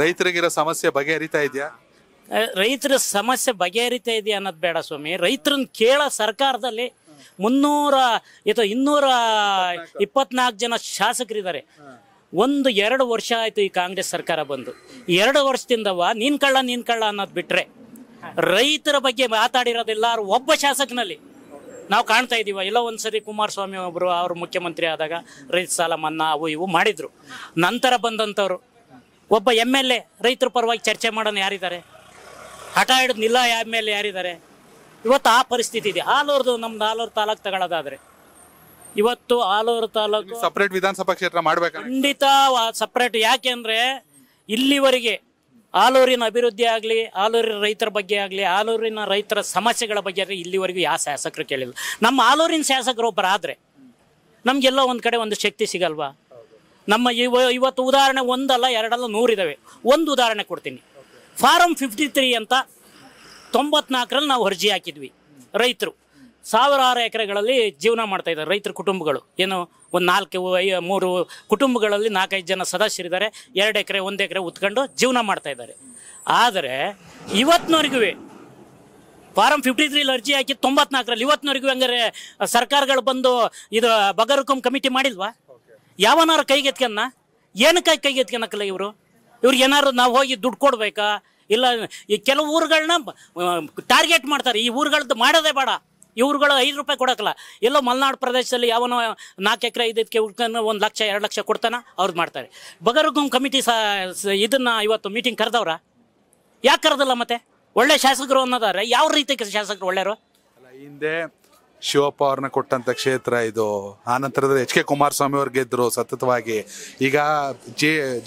ರೈತರಿಗಿರೋ ಸಮಸ್ಯೆ ಬಗೆಹರಿತಾ ಇದೆಯಾ? ರೈತರ ಸಮಸ್ಯೆ ಬಗೆಹರಿತಾ ಇದೆಯಾ ಅನ್ನೋದು ಬೇಡ ಸ್ವಾಮಿ. ರೈತರನ್ನ ಕೇಳೋ ಸರ್ಕಾರದಲ್ಲಿ 224 ಜನ ಶಾಸಕರಿದ್ದಾರೆ. 1-2 ವರ್ಷ ಆಯ್ತು ಈ ಕಾಂಗ್ರೆಸ್ ಸರ್ಕಾರ ಬಂದು. 2 ವರ್ಷದಿಂದವ ನೀನ್ ಕಳ್ಳ ಅನ್ನೋದು ಬಿಟ್ರೆ ರೈತರ ಬಗ್ಗೆ ಮಾತಾಡಿರೋದಿಲ್ಲ ಒಬ್ಬ ಶಾಸಕನಲ್ಲಿ ನಾವು ಕಾಣ್ತಾ ಇದೀವ. ಎಲ್ಲ ಒಂದ್ಸರಿ ಕುಮಾರಸ್ವಾಮಿ ಒಬ್ರು ಅವ್ರು ಮುಖ್ಯಮಂತ್ರಿ ಆದಾಗ ರೈತ ಸಾಲ ಮನ್ನಾ ಅವು ಇವು ಮಾಡಿದ್ರು. ನಂತರ ಬಂದಂಥವ್ರು ಒಬ್ಬ MLA ರೈತರ ಪರವಾಗಿ ಚರ್ಚೆ ಮಾಡೋಣ ಯಾರಿದ್ದಾರೆ? ಹಠ ಹಿಡಿದು ನಿಲ್ಲ MLA ಯಾರಿದ್ದಾರೆ? ಇವತ್ತು ಆ ಪರಿಸ್ಥಿತಿ ಇದೆ. ನಮ್ದು ಆಲೂರು ತಾಲೂಕು ತಗೊಳ್ಳೋದಾದ್ರೆ ಇವತ್ತು ಆಲೂರು ತಾಲೂಕು ಸಪರೇಟ್ ವಿಧಾನಸಭಾ ಕ್ಷೇತ್ರ ಮಾಡ್ಬೇಕು. ಖಂಡಿತ ಸಪರೇಟ್. ಯಾಕೆಂದ್ರೆ ಇಲ್ಲಿವರೆಗೆ ಆಲೂರಿನ ಅಭಿವೃದ್ಧಿ ಆಗಲಿ, ಆಲೂರಿನ ರೈತರ ಬಗ್ಗೆ ಆಗಲಿ, ಆಲೂರಿನ ರೈತರ ಸಮಸ್ಯೆಗಳ ಬಗ್ಗೆ ಆಗಲಿ ಇಲ್ಲಿವರೆಗೂ ಯಾವ ಶಾಸಕರು ಕೇಳಿಲ್ಲ. ನಮ್ಮ ಆಲೂರಿನ ಶಾಸಕರು ಒಬ್ಬರು ಆದರೆ ನಮಗೆಲ್ಲ ಒಂದು ಕಡೆ ಒಂದು ಶಕ್ತಿ ಸಿಗಲ್ವಾ? ನಮ್ಮ ಇವತ್ತು ಉದಾಹರಣೆ 1 ಅಲ್ಲ 2 ಅಲ್ಲ 100 ಇದ್ದಾವೆ. ಒಂದು ಉದಾಹರಣೆ ಕೊಡ್ತೀನಿ. ಫಾರಂ 53 ಅಂತ 94ರಲ್ಲಿ ನಾವು ಅರ್ಜಿ ಹಾಕಿದ್ವಿ. ರೈತರು ಸಾವಿರಾರು ಎಕರೆಗಳಲ್ಲಿ ಜೀವನ ಮಾಡ್ತಾ ಇದ್ದಾರೆ. ರೈತರ ಕುಟುಂಬಗಳು ಏನು ಒಂದು 3 ಕುಟುಂಬಗಳಲ್ಲಿ 4-5 ಜನ ಸದಸ್ಯರಿದ್ದಾರೆ. 2 ಎಕರೆ 1 ಎಕರೆ ಉತ್ಕೊಂಡು ಜೀವನ ಮಾಡ್ತಾ ಇದ್ದಾರೆ. ಆದರೆ ಇವತ್ತಿನವರೆಗೂ ಫಾರಂ 53 ಅರ್ಜಿ ಹಾಕಿ 94ರಲ್ಲಿ ಇವತ್ತಿನವರೆಗೂ ಹಂಗಾರೆ ಸರ್ಕಾರಗಳು ಬಂದು ಇದು ಬಗರ್ಹುಕುಂ ಕಮಿಟಿ ಮಾಡಿಲ್ವಾ? ಯಾವನಾರು ಕೈಗೆತ್ಕನ್ನ ಏನಕ್ಕೆ ಕೈಗೆತ್ಕನಕ್ಕಲ್ಲ ಇವ್ರಿಗೆ ಏನಾರು ನಾವು ಹೋಗಿ ದುಡ್ಡು ಕೊಡ್ಬೇಕಾ? ಇಲ್ಲ ಈ ಕೆಲವು ಊರುಗಳನ್ನ ಟಾರ್ಗೆಟ್ ಮಾಡ್ತಾರೆ. ಈ ಊರುಗಳದ್ದು ಮಾಡೋದೇ ಬೇಡ. ಇವ್ರುಗಳು 5 ರೂಪಾಯಿ ಕೊಡೋಕ್ಕಲ್ಲ. ಎಲ್ಲೋ ಮಲೆನಾಡು ಪ್ರದೇಶದಲ್ಲಿ ಯಾವನೋ 4 ಎಕರೆ 5 ಎಕರೆ ಉಳ್ಕೊಂಡು 1 ಲಕ್ಷ 2 ಲಕ್ಷ ಕೊಡ್ತಾನ ಅವ್ರದ್ದು ಮಾಡ್ತಾರೆ. ಬಗರ್ಹುಕುಂ ಕಮಿಟಿ ಇದನ್ನ ಇವತ್ತು ಮೀಟಿಂಗ್ ಕರೆದವ್ರ? ಯಾಕೆ ಕರೆದಲ್ಲ? ಮತ್ತೆ ಒಳ್ಳೆ ಶಾಸಕರು ಅನ್ನೋದಾರೆ ಯಾವ ರೀತಿ ಶಾಸಕರು ಒಳ್ಳೆಯರು? ಹಿಂದೆ ಶಿವಪ್ಪ ಅವ್ರನ್ನ ಕೊಟ್ಟಂತ ಕ್ಷೇತ್ರ ಇದು. ಆನಂತರದಲ್ಲಿ HK ಕುಮಾರಸ್ವಾಮಿ ಅವ್ರು ಗೆದ್ರು ಸತತವಾಗಿ. ಈಗ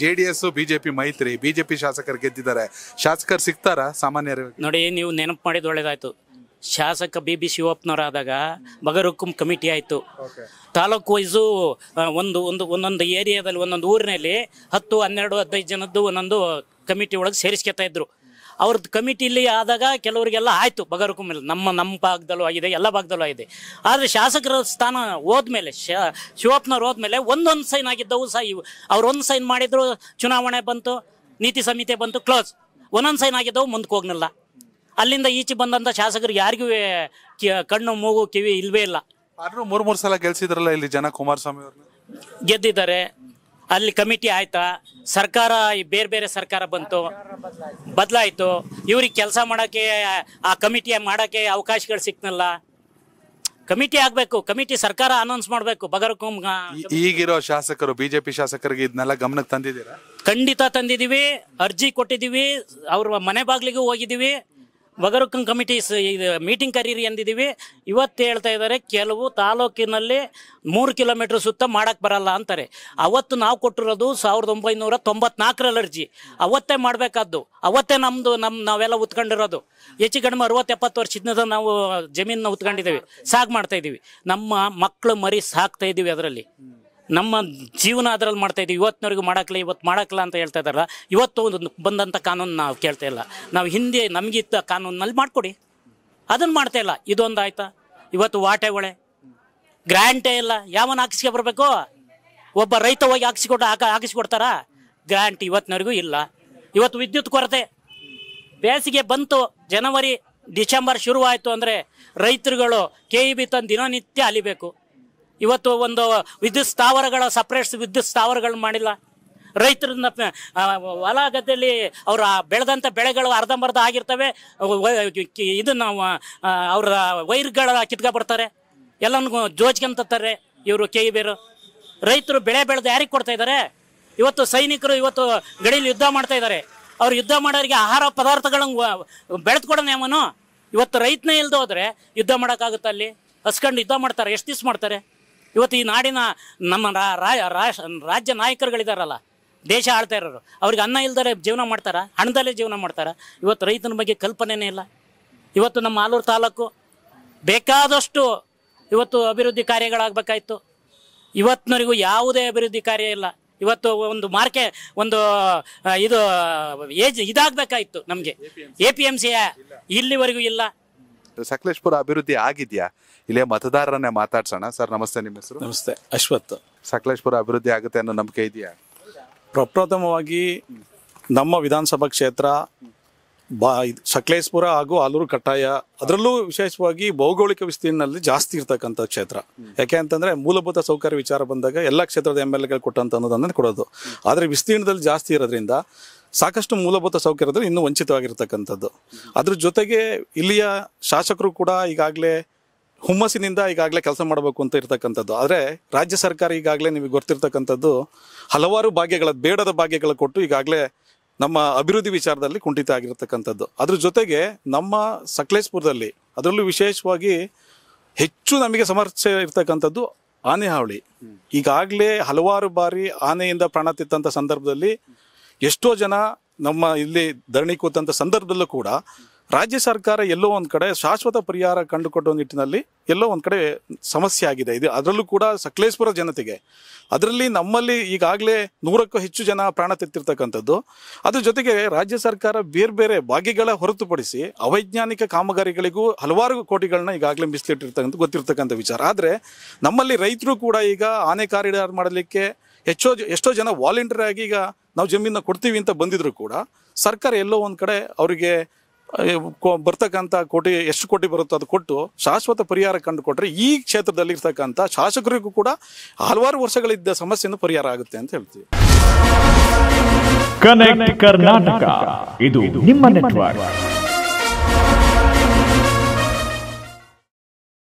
JDS BJP ಮೈತ್ರಿ, BJP ಶಾಸಕರು ಗೆದ್ದಿದ್ದಾರೆ. ಶಾಸಕರು ಸಿಗ್ತಾರ ಸಾಮಾನ್ಯರು? ನೋಡಿ, ನೀವು ನೆನಪು ಮಾಡಿದ ಒಳ್ಳೇದಾಯ್ತು. ಶಾಸಕ BB ಶಿವಪ್ಪನವರಾದಾಗ ಬಗರ್ಹುಕುಂ ಕಮಿಟಿ ಆಯಿತು. ತಾಲೂಕು ವೈಸು ಒಂದೊಂದು ಏರಿಯಾದಲ್ಲಿ ಒಂದೊಂದು ಊರಿನಲ್ಲಿ 10, 12, 15 ಜನದ್ದು ಒಂದೊಂದು ಕಮಿಟಿ ಒಳಗೆ ಸೇರಿಸ್ಕೊತಾ ಇದ್ರು. ಅವ್ರದ್ದು ಕಮಿಟಿಲಿ ಆದಾಗ ಕೆಲವರಿಗೆಲ್ಲ ಆಯಿತು ಬಗರ್ಹುಕುಂ ಮೇಲೆ. ನಮ್ಮ ಭಾಗದಲ್ಲೂ ಆಗಿದೆ, ಎಲ್ಲ ಭಾಗದಲ್ಲೂ ಆಗಿದೆ. ಆದರೆ ಶಾಸಕರ ಸ್ಥಾನ ಹೋದ್ಮೇಲೆ ಶಿವಪ್ಪನವ್ರು ಹೋದ್ಮೇಲೆ ಒಂದೊಂದು ಸೈನ್ ಆಗಿದ್ದವು ಸಹ ಅವ್ರು ಒಂದು ಸೈನ್ ಮಾಡಿದ್ರು, ಚುನಾವಣೆ ಬಂತು, ನೀತಿ ಸಂಹಿತೆ ಬಂತು, ಕ್ಲೋಸ್. ಒಂದೊಂದು ಸೈನ್ ಆಗಿದ್ದವು ಮುಂದಕ್ಕೆ ಹೋಗ್ನಿಲ್ಲ. ಅಲ್ಲಿಂದ ಈಚೆ ಬಂದಂಥ ಶಾಸಕರು ಯಾರಿಗೂ ಕಣ್ಣು ಮೂಗು ಕಿವಿ ಇಲ್ವೇ ಇಲ್ಲ. ಆದ್ರೂ 3 ಸಲ ಗೆಲ್ಸಿದ್ರಲ್ಲ ಇಲ್ಲಿ ಜನ ಕುಮಾರಸ್ವಾಮಿ ಅವ್ರನ್ನ. ಗೆದ್ದಿದ್ದಾರೆ. ಅಲ್ಲಿ ಕಮಿಟಿ ಆಯ್ತಾ, ಸರ್ಕಾರ ಬೇರೆ ಬೇರೆ ಸರ್ಕಾರ ಬಂತು, ಬದಲಾಯಿತು. ಇವ್ರಿಗೆ ಕೆಲಸ ಮಾಡೋಕ್ಕೆ ಆ ಕಮಿಟಿ ಮಾಡೋಕ್ಕೆ ಅವಕಾಶಗಳು ಸಿಕ್ನಲ್ಲ. ಕಮಿಟಿ ಆಗಬೇಕು, ಕಮಿಟಿ ಸರ್ಕಾರ ಅನೌನ್ಸ್ ಮಾಡಬೇಕು. ಬಗರ್ಹುಕುಂ ಈಗಿರೋ ಶಾಸಕರು BJP ಶಾಸಕರಿಗೆ ಇದನ್ನೆಲ್ಲ ಗಮನಕ್ಕೆ ತಂದಿದ್ದೀರಾ? ಖಂಡಿತ ತಂದಿದ್ದೀವಿ. ಅರ್ಜಿ ಕೊಟ್ಟಿದ್ದೀವಿ. ಅವ್ರ ಮನೆ ಬಾಗಿಲಿಗೂ ಹೋಗಿದ್ದೀವಿ. ಬಗರ್ಹುಕುಂ ಕಮಿಟಿ ಮೀಟಿಂಗ್ ಕರೀರಿ ಅಂದಿದ್ದೀವಿ. ಇವತ್ತು ಹೇಳ್ತಾ ಇದ್ದಾರೆ ಕೆಲವು ತಾಲೂಕಿನಲ್ಲಿ 3 ಕಿಲೋಮೀಟರ್ ಸುತ್ತ ಮಾಡಕ್ಕೆ ಬರಲ್ಲ ಅಂತಾರೆ. ಅವತ್ತು ನಾವು ಕೊಟ್ಟಿರೋದು 1994ರಲ್ಲಿ ಅರ್ಜಿ. ಅವತ್ತೇ ಮಾಡಬೇಕಾದ್ದು. ಅವತ್ತೇ ನಾವೆಲ್ಲ ಉತ್ಕೊಂಡಿರೋದು. ಹೆಚ್ಚು ಕಡಿಮೆ 60-70 ವರ್ಷದಿಂದ ನಾವು ಜಮೀನನ್ನ ಉತ್ಕೊಂಡಿದ್ದೀವಿ, ಸಾಕು ಮಾಡ್ತಾ ಇದ್ದೀವಿ. ನಮ್ಮ ಮಕ್ಕಳು ಮರಿ ಸಾಕ್ತಾ ಇದ್ದೀವಿ. ಅದರಲ್ಲಿ ನಮ್ಮ ಜೀವನ ಅದರಲ್ಲಿ ಮಾಡ್ತಾ ಇದ್ದೀವಿ. ಇವತ್ತಿನವರೆಗೂ ಮಾಡಕ್ಕಲ್ಲ, ಇವತ್ತು ಮಾಡಕ್ಕಲ್ಲ ಅಂತ ಹೇಳ್ತಾ ಇದ್ದಾರಲ್ಲ. ಇವತ್ತು ಬಂದಂಥ ಕಾನೂನು ನಾವು ಕೇಳ್ತಾ ಇಲ್ಲ. ನಾವು ಹಿಂದೆ ನಮಗಿತ್ತ ಕಾನೂನಲ್ಲಿ ಮಾಡಿಕೊಡಿ, ಅದನ್ನು ಮಾಡ್ತಾ ಇಲ್ಲ. ಇದೊಂದು ಆಯ್ತಾ? ಇವತ್ತು ವಾಟೆಗೊಳೆ ಗ್ರ್ಯಾಂಟೇ ಇಲ್ಲ. ಯಾವನ್ನ ಹಾಕಿಸ್ಕೆ ಬರಬೇಕು? ಒಬ್ಬ ರೈತ ಹೋಗಿ ಹಾಕಿಸ್ಕೊಡ್ತಾರಾ? ಗ್ರ್ಯಾಂಟ್ ಇವತ್ತಿನವರೆಗೂ ಇಲ್ಲ. ಇವತ್ತು ವಿದ್ಯುತ್ ಕೊರತೆ. ಬೇಸಿಗೆ ಬಂತು, ಜನವರಿ ಡಿಸೆಂಬರ್ ಶುರುವಾಯಿತು ಅಂದರೆ ರೈತರುಗಳು KEB ತಂದು ದಿನನಿತ್ಯ ಅಲಿಬೇಕು. ಇವತ್ತು ಒಂದು ವಿದ್ಯುತ್ ಸ್ಥಾವರಗಳ ಸಪ್ರೇಟ್ ವಿದ್ಯುತ್ ಸ್ಥಾವರಗಳು ಮಾಡಿಲ್ಲ. ರೈತರನ್ನ ಹೊಲ ಗದ್ದೆಯಲ್ಲಿ ಅವ್ರ ಬೆಳೆದಂಥ ಬೆಳೆಗಳು ಅರ್ಧಂಬರ್ಧ ಆಗಿರ್ತವೆ. ಇದನ್ನ ಅವ್ರ ವೈರ್ಗಳ ಕಿತ್ಕೊ ಬರ್ತಾರೆ, ಎಲ್ಲನೂ ಜೋಚ್ಕೊಂತಾರೆ ಇವರು KEB. ರೈತರು ಬೆಳೆ ಬೆಳೆದು ಯಾರಿಗೆ ಕೊಡ್ತಾ ಇದ್ದಾರೆ? ಇವತ್ತು ಸೈನಿಕರು ಇವತ್ತು ಗಡಿಯಲ್ಲಿ ಯುದ್ಧ ಮಾಡ್ತಾ ಇದ್ದಾರೆ. ಅವ್ರು ಯುದ್ಧ ಮಾಡೋರಿಗೆ ಆಹಾರ ಪದಾರ್ಥಗಳನ್ನು ಬೆಳೆದುಕೊಡೋಣ ಯಾವನು? ಇವತ್ತು ರೈತನೇ ಇಲ್ದು ಹೋದ್ರೆ ಯುದ್ಧ ಮಾಡೋಕ್ಕಾಗುತ್ತೆ? ಅಲ್ಲಿ ಹಸ್ಕೊಂಡು ಯುದ್ಧ ಮಾಡ್ತಾರೆ. ಎಷ್ಟು ದಿವ್ಸ ಮಾಡ್ತಾರೆ? ಇವತ್ತು ಈ ನಾಡಿನ ನಮ್ಮ ರಾಜ್ಯ ನಾಯಕರುಗಳಿದಾರಲ್ಲ, ದೇಶ ಆಳ್ತಾ ಇರೋರು, ಅವ್ರಿಗೆ ಅನ್ನ ಇಲ್ದರೆ ಜೀವನ ಮಾಡ್ತಾರ? ಹಣದಲ್ಲೇ ಜೀವನ ಮಾಡ್ತಾರ? ಇವತ್ತು ರೈತನ ಬಗ್ಗೆ ಕಲ್ಪನೆನೇ ಇಲ್ಲ. ಇವತ್ತು ನಮ್ಮ ಆಲೂರು ತಾಲೂಕು ಬೇಕಾದಷ್ಟು ಇವತ್ತು ಅಭಿವೃದ್ಧಿ ಕಾರ್ಯಗಳಾಗಬೇಕಾಯ್ತು. ಇವತ್ತಿನವರೆಗೂ ಯಾವುದೇ ಅಭಿವೃದ್ಧಿ ಕಾರ್ಯ ಇಲ್ಲ. ಇವತ್ತು ಒಂದು ಇದು ಇದಾಗಬೇಕಾಯ್ತು ನಮಗೆ. APMC ಇಲ್ಲಿವರೆಗೂ ಇಲ್ಲ. ಸಕಲೇಶಪುರ ಅಭಿವೃದ್ಧಿ ಆಗಿದ್ಯಾ? ಇಲ್ಲೇ ಮತದಾರರನ್ನೇ ಮಾತಾಡ್ಸೋಣ. ಸರ್ ನಮಸ್ತೆ, ನಿಮ್ಮ ಹೆಸರು? ನಮಸ್ತೆ, ಅಶ್ವಥ್. ಸಕಲೇಶಪುರ ಅಭಿವೃದ್ಧಿ ಆಗುತ್ತೆ ಅನ್ನೋ ನಂಬಿಕೆ ಇದೆಯಾ? ಪ್ರಪ್ರಥಮವಾಗಿ ನಮ್ಮ ವಿಧಾನಸಭಾ ಕ್ಷೇತ್ರ ಸಕಲೇಶಪುರ ಹಾಗೂ ಆಲೂರು ಕಟ್ಟಾಯ, ಅದರಲ್ಲೂ ವಿಶೇಷವಾಗಿ ಭೌಗೋಳಿಕ ವಿಸ್ತೀರ್ಣದಲ್ಲಿ ಜಾಸ್ತಿ ಇರ್ತಕ್ಕಂಥ ಕ್ಷೇತ್ರ. ಯಾಕೆ ಅಂತಂದರೆ ಮೂಲಭೂತ ಸೌಕರ್ಯ ವಿಚಾರ ಬಂದಾಗ ಎಲ್ಲ ಕ್ಷೇತ್ರದ MLAಗಳು ಕೊಟ್ಟಂತ ಅನ್ನೋದನ್ನು ಕೊಡೋದು. ಆದರೆ ವಿಸ್ತೀರ್ಣದಲ್ಲಿ ಜಾಸ್ತಿ ಇರೋದ್ರಿಂದ ಸಾಕಷ್ಟು ಮೂಲಭೂತ ಸೌಕರ್ಯದಲ್ಲಿ ಇನ್ನೂ ವಂಚಿತವಾಗಿರ್ತಕ್ಕಂಥದ್ದು. ಅದ್ರ ಜೊತೆಗೆ ಇಲ್ಲಿಯ ಶಾಸಕರು ಕೂಡ ಈಗಾಗಲೇ ಹುಮ್ಮಸ್ಸಿನಿಂದ ಈಗಾಗಲೇ ಕೆಲಸ ಮಾಡಬೇಕು ಅಂತ ಇರ್ತಕ್ಕಂಥದ್ದು. ಆದರೆ ರಾಜ್ಯ ಸರ್ಕಾರ ಈಗಾಗಲೇ ನಿಮಗೆ ಗೊತ್ತಿರ್ತಕ್ಕಂಥದ್ದು ಹಲವಾರು ಭಾಗ್ಯಗಳ ಬೇಡದ ಭಾಗ್ಯಗಳ ಕೊಟ್ಟು ಈಗಾಗಲೇ ನಮ್ಮ ಅಭಿವೃದ್ಧಿ ವಿಚಾರದಲ್ಲಿ ಕುಂಠಿತ ಆಗಿರ್ತಕ್ಕಂಥದ್ದು. ಅದ್ರ ಜೊತೆಗೆ ನಮ್ಮ ಸಕಲೇಶಪುರದಲ್ಲಿ ಅದರಲ್ಲೂ ವಿಶೇಷವಾಗಿ ಹೆಚ್ಚು ನಮಗೆ ಸಮಸ್ಯೆ ಇರ್ತಕ್ಕಂಥದ್ದು ಆನೆ ಹಾವಳಿ. ಈಗಾಗಲೇ ಹಲವಾರು ಬಾರಿ ಆನೆಯಿಂದ ಪ್ರಾಣ ತೆತ್ತಂಥ ಸಂದರ್ಭದಲ್ಲಿ ಎಷ್ಟೋ ಜನ ನಮ್ಮ ಇಲ್ಲಿ ಧರಣಿ ಕೂತಂಥ ಸಂದರ್ಭದಲ್ಲೂ ಕೂಡ ರಾಜ್ಯ ಸರ್ಕಾರ ಎಲ್ಲೋ ಒಂದು ಕಡೆ ಶಾಶ್ವತ ಪರಿಹಾರ ಕಂಡುಕೊಡುವ ನಿಟ್ಟಿನಲ್ಲಿ ಎಲ್ಲೋ ಒಂದು ಕಡೆ ಸಮಸ್ಯೆ ಆಗಿದೆ. ಇದು ಅದರಲ್ಲೂ ಕೂಡ ಸಕಲೇಶಪುರ ಜನತೆಗೆ, ಅದರಲ್ಲಿ ನಮ್ಮಲ್ಲಿ ಈಗಾಗಲೇ 100ಕ್ಕೂ ಹೆಚ್ಚು ಜನ ಪ್ರಾಣ ತೆತ್ತಿರ್ತಕ್ಕಂಥದ್ದು. ಅದ್ರ ಜೊತೆಗೆ ರಾಜ್ಯ ಸರ್ಕಾರ ಬೇರೆ ಬೇರೆ ಭಾಗ್ಯಗಳ ಹೊರತುಪಡಿಸಿ ಅವೈಜ್ಞಾನಿಕ ಕಾಮಗಾರಿಗಳಿಗೂ ಹಲವಾರು ಕೋಟಿಗಳನ್ನ ಈಗಾಗಲೇ ಮೀಸಲಿಟ್ಟಿರ್ತಕ್ಕಂಥ ಗೊತ್ತಿರ್ತಕ್ಕಂಥ ವಿಚಾರ. ಆದರೆ ನಮ್ಮಲ್ಲಿ ರೈತರು ಕೂಡ ಈಗ ಆನೆ ಕಾರಿಡಾರ್ ಮಾಡಲಿಕ್ಕೆ ಎಷ್ಟೋ ಜನ ವಾಲಂಟಿಯರ್ ಆಗಿ ಈಗ ನಾವು ಜಮೀನ ಕೊಡ್ತೀವಿ ಅಂತ ಬಂದಿದ್ರು ಕೂಡ ಸರ್ಕಾರ ಎಲ್ಲೋ ಒಂದು ಕಡೆ ಅವರಿಗೆ ಬರ್ತಕ್ಕಂಥ ಕೋಟಿ ಎಷ್ಟು ಕೋಟಿ ಬರುತ್ತೋ ಅದು ಕೊಟ್ಟು ಶಾಶ್ವತ ಪರಿಹಾರ ಕಂಡು ಕೊಟ್ಟರೆ ಈ ಕ್ಷೇತ್ರದಲ್ಲಿ ಇರ್ತಕ್ಕಂಥ ಶಾಸಕರಿಗೂ ಕೂಡ ಹಲವಾರು ವರ್ಷಗಳಿದ್ದ ಸಮಸ್ಯೆಯನ್ನು ಪರಿಹಾರ ಆಗುತ್ತೆ ಅಂತ ಹೇಳ್ತೀವಿ. ಕನೆಕ್ಟ್ ಕರ್ನಾಟಕ, ಇದು ನಿಮ್ಮ ನೆಟ್ವರ್ಕ್.